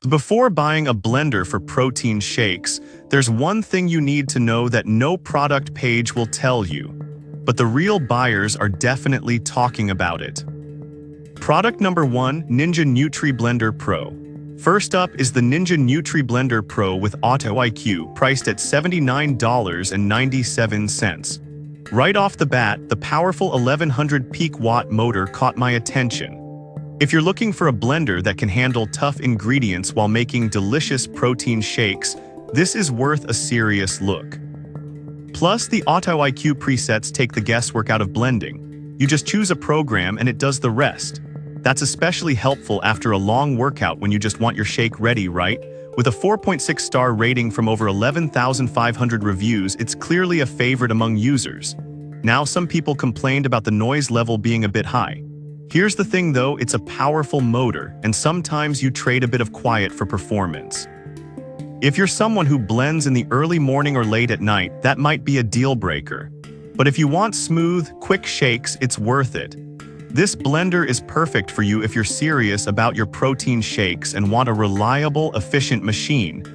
Before buying a blender for protein shakes, there's one thing you need to know that no product page will tell you. But the real buyers are definitely talking about it. Product number 1, Ninja Nutri Blender Pro. First up is the Ninja Nutri Blender Pro with Auto IQ, priced at $79.97. Right off the bat, the powerful 1100 peak watt motor caught my attention. If you're looking for a blender that can handle tough ingredients while making delicious protein shakes, this is worth a serious look. Plus, the Auto IQ presets take the guesswork out of blending. You just choose a program and it does the rest. That's especially helpful after a long workout when you just want your shake ready, right? With a 4.6-star rating from over 11,500 reviews, it's clearly a favorite among users. Now, some people complained about the noise level being a bit high. Here's the thing though, it's a powerful motor, and sometimes you trade a bit of quiet for performance. If you're someone who blends in the early morning or late at night, that might be a deal breaker. But if you want smooth, quick shakes, it's worth it. This blender is perfect for you if you're serious about your protein shakes and want a reliable, efficient machine.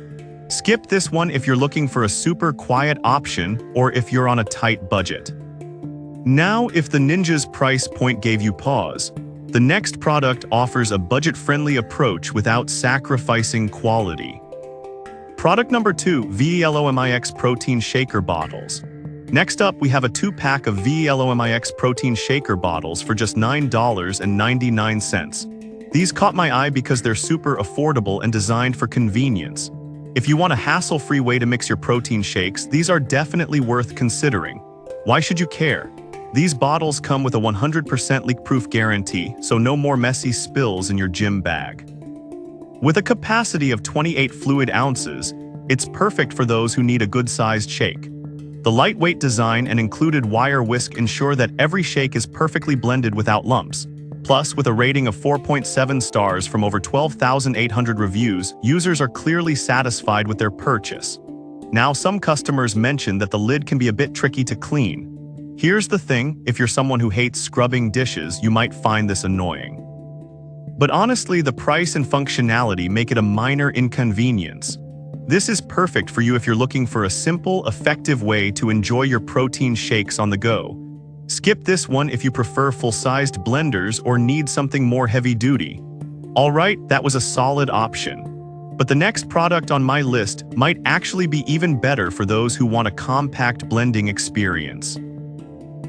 Skip this one if you're looking for a super quiet option or if you're on a tight budget. Now, if the Ninja's price point gave you pause, the next product offers a budget-friendly approach without sacrificing quality. Product number 2, VELOMIX Protein Shaker Bottles. Next up, we have a 2-pack of VELOMIX Protein Shaker Bottles for just $9.99. These caught my eye because they're super affordable and designed for convenience. If you want a hassle-free way to mix your protein shakes, these are definitely worth considering. Why should you care? These bottles come with a 100% leak-proof guarantee, so no more messy spills in your gym bag. With a capacity of 28 fluid ounces, it's perfect for those who need a good-sized shake. The lightweight design and included wire whisk ensure that every shake is perfectly blended without lumps. Plus, with a rating of 4.7 stars from over 12,800 reviews, users are clearly satisfied with their purchase. Now, some customers mentioned that the lid can be a bit tricky to clean. Here's the thing, if you're someone who hates scrubbing dishes, you might find this annoying. But honestly, the price and functionality make it a minor inconvenience. This is perfect for you if you're looking for a simple, effective way to enjoy your protein shakes on the go. Skip this one if you prefer full-sized blenders or need something more heavy-duty. Alright, that was a solid option. But the next product on my list might actually be even better for those who want a compact blending experience.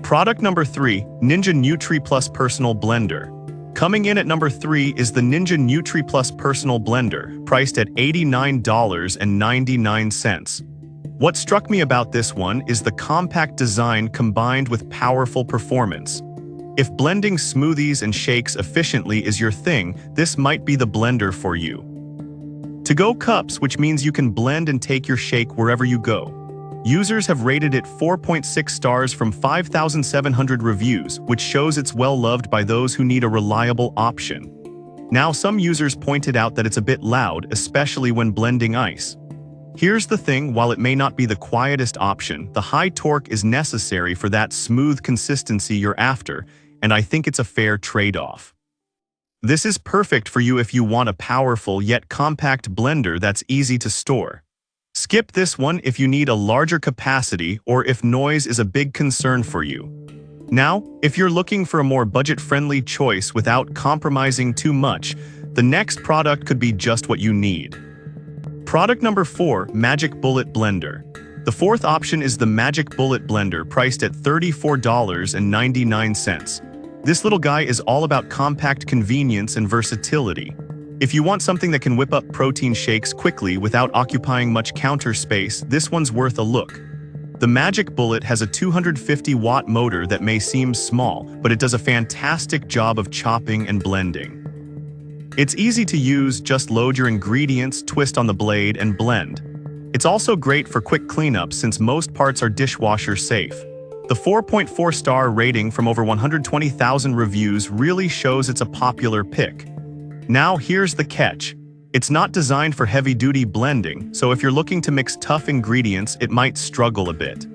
Product number 3, Ninja Nutri Plus Personal Blender. Coming in at number 3 is the Ninja Nutri Plus Personal Blender, priced at $89.99. What struck me about this one is the compact design combined with powerful performance. If blending smoothies and shakes efficiently is your thing, this might be the blender for you. To-go cups, which means you can blend and take your shake wherever you go. Users have rated it 4.6 stars from 5,700 reviews, which shows it's well-loved by those who need a reliable option. Now, some users pointed out that it's a bit loud, especially when blending ice. Here's the thing, while it may not be the quietest option, the high torque is necessary for that smooth consistency you're after, and I think it's a fair trade-off. This is perfect for you if you want a powerful yet compact blender that's easy to store. Skip this one if you need a larger capacity or if noise is a big concern for you. Now, if you're looking for a more budget-friendly choice without compromising too much, the next product could be just what you need. Product number 4, Magic Bullet Blender. The fourth option is the Magic Bullet Blender, priced at $34.99. This little guy is all about compact convenience and versatility. If you want something that can whip up protein shakes quickly without occupying much counter space, this one's worth a look. The Magic Bullet has a 250-watt motor that may seem small, but it does a fantastic job of chopping and blending. It's easy to use, just load your ingredients, twist on the blade, and blend. It's also great for quick cleanup since most parts are dishwasher safe. The 4.4-star rating from over 120,000 reviews really shows it's a popular pick. Now here's the catch. It's not designed for heavy-duty blending, so if you're looking to mix tough ingredients, it might struggle a bit.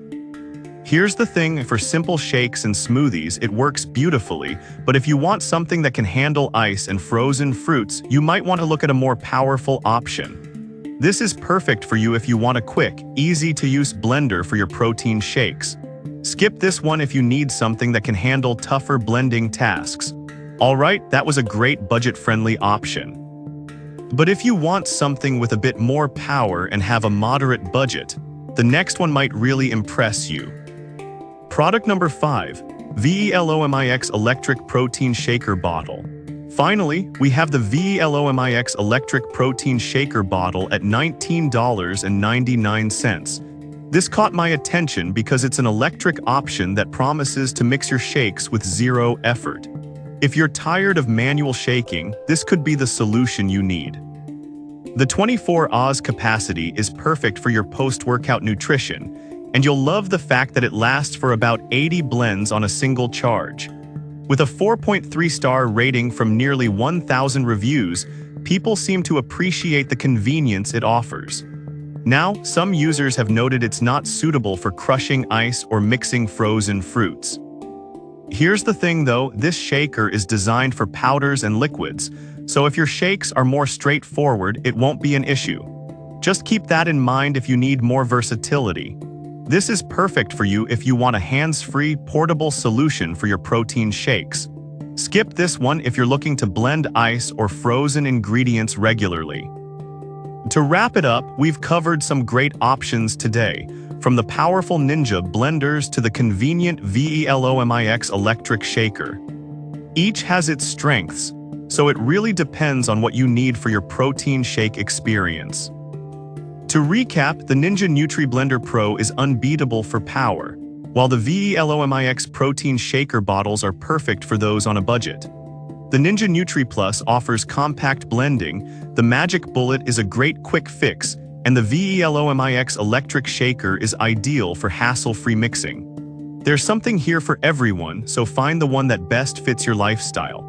Here's the thing, for simple shakes and smoothies, it works beautifully, but if you want something that can handle ice and frozen fruits, you might want to look at a more powerful option. This is perfect for you if you want a quick, easy-to-use blender for your protein shakes. Skip this one if you need something that can handle tougher blending tasks. Alright, that was a great budget-friendly option. But if you want something with a bit more power and have a moderate budget, the next one might really impress you. Product number 5, VELOMIX Electric Protein Shaker Bottle. Finally, we have the VELOMIX Electric Protein Shaker Bottle at $19.99. This caught my attention because it's an electric option that promises to mix your shakes with zero effort. If you're tired of manual shaking, this could be the solution you need. The 24 Oz capacity is perfect for your post-workout nutrition, and you'll love the fact that it lasts for about 80 blends on a single charge. With a 4.3-star rating from nearly 1,000 reviews, people seem to appreciate the convenience it offers. Now, some users have noted it's not suitable for crushing ice or mixing frozen fruits. Here's the thing though, this shaker is designed for powders and liquids, so if your shakes are more straightforward, it won't be an issue. Just keep that in mind if you need more versatility. This is perfect for you if you want a hands-free, portable solution for your protein shakes. Skip this one if you're looking to blend ice or frozen ingredients regularly. To wrap it up, we've covered some great options today, from the powerful Ninja blenders to the convenient VELOMIX electric shaker. Each has its strengths, so it really depends on what you need for your protein shake experience. To recap, the Ninja NutriBlender Pro is unbeatable for power, while the VELOMIX protein shaker bottles are perfect for those on a budget. The Ninja NutriPlus offers compact blending, the Magic Bullet is a great quick fix, and the VELOMIX electric shaker is ideal for hassle-free mixing. There's something here for everyone, so find the one that best fits your lifestyle.